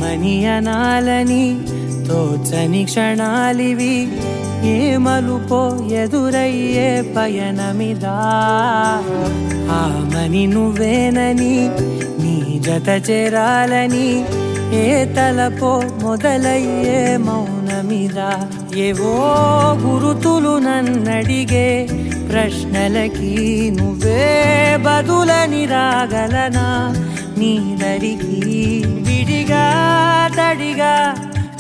ఏమనియనాలని తోచని క్షణాలివి, ఏ మలుపో ఎదురయ్యే పయనమిదా. ఆమని నువ్వేనని నీ జత చేరాలని, ఏ తలపో మొదలయ్యే మౌనమిదా. ఏవో గురుతులు నన్నడిగే ప్రశ్నలకి నువ్వే బదులని రాగలనా నీ దరికి. విడిగా తడిగా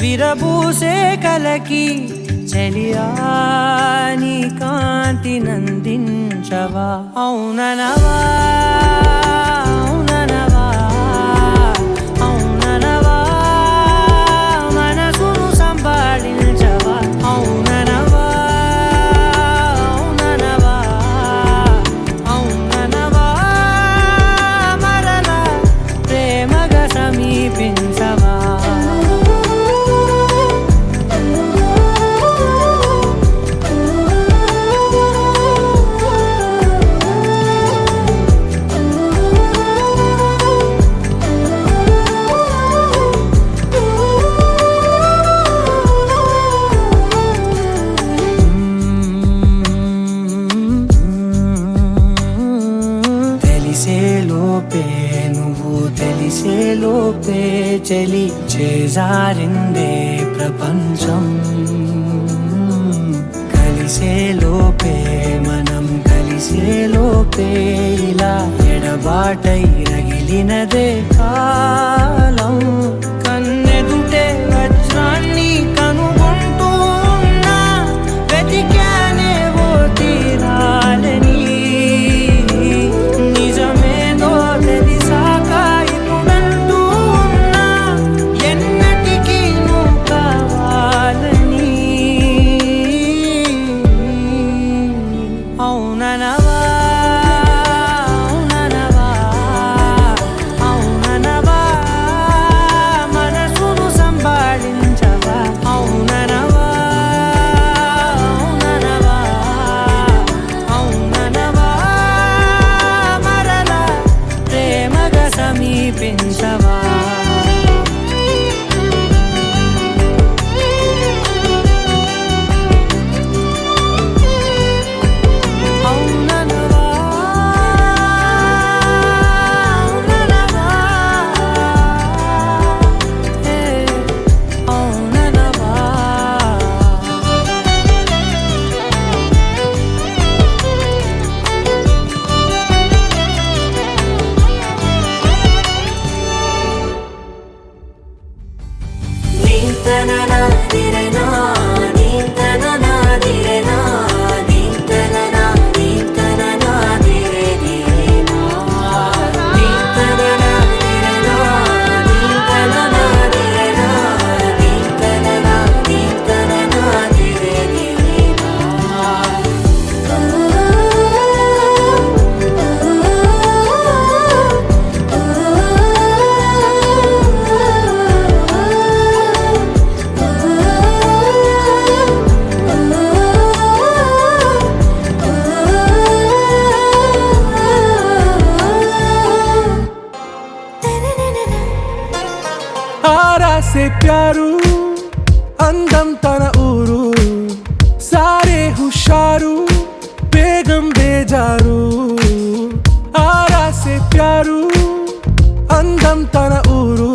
విరబూసే కలకి చెలియా నీ కాంతి నందించవా. అవుననవా అవుననవా అవుననవా మనసును సంపాదించవా. అవుననవా అవుననవా అవుననవా మరలా ప్రేమగా సమీపించవా. తెలిసేలోపే చలి చేజారిందే ప్రపంచం. కలిసేలోపే మనం కలిసేలోపే ఇలా ఎడబాటై రగిలినదే కాలం. కన్నెదుటే వజ్రాన్ని కనుగొంటూ ఉన్నా, వెతికానే ఓ తీరాలని. నిజమేదో తెలిసాక ఇప్పుడంటూ ఉన్నా, ఎన్నటికీ నువ్వు కావాలని. అవుననవా అవుననవా అవుననవా మనసును సంపాదించవా. అవుననవా అవుననవా అవుననవా మరలా ప్రేమగా సమీపించవా. అవుననవా అవుననవా హే అవుననవా. आरा से प्यारू అందం తన ఊరు, సారే హుషారు బేగం బేజారు. ఆరా సే ప్యారు అందం తన ఊరు,